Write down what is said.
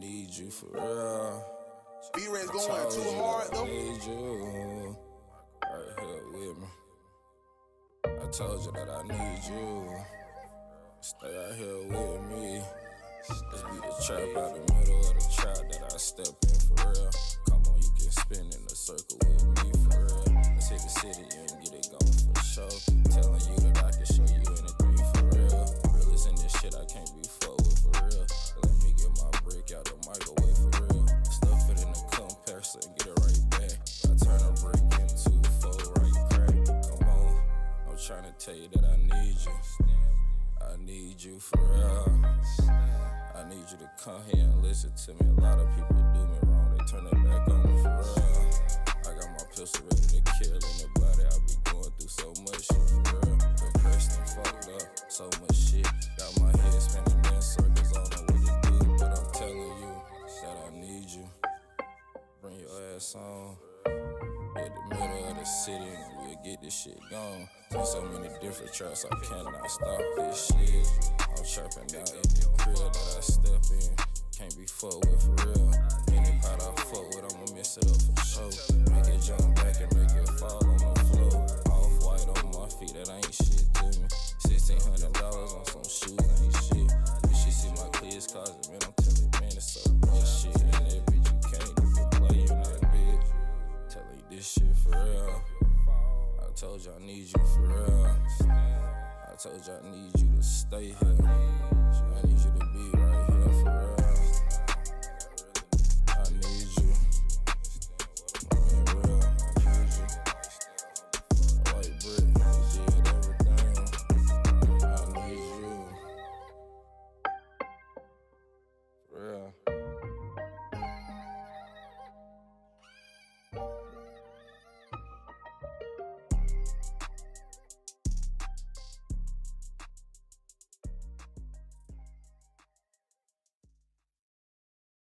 need you for real. B-Ray's going too hard though. I need you right here with me. I told you that I need you. Stay out here with me. Let's be the trap out the middle of the trap that I step in for real. Come on, you can spin in a circle with me for real. Let's hit the city and get it going for sure. Telling you that I can show you anything for real. Realest in this shit I can't be fucked with for real. Let me get my brick out the microwave for real. Stuff it in the compressor and get it right back. I turn a brick into four right crack. Come on, I'm trying to tell you that I need you. I need you for real. I need you to come here and listen to me. A lot of people do me wrong, they turn their back on me for real. I got my pistol ready to kill anybody. I be going through so much shit for real. Depressed and fucked up, so much shit. Got my head spinning in circles, I don't know what to do. But I'm telling you that I need you. Bring your ass on. At the middle of the city and we'll get this shit gone. There's so many different traps, I cannot stop this shit. I'm trapping out in the crib that I step in. Can't be fucked with for real. Any pot I fuck with, I'ma mess it up for sure. Make it jump back and make it fall on the floor. Off-white on my feet, that ain't shit to me. $1,600 on some shoes, ain't shit. You should see my clears closet, man, I'm telling you, man, it's so much shit. And that bitch, you can't even play, you that bitch. Telling you this shit for real. I told you I need you for real. I told you I need you to stay here. I need you to be right here for real.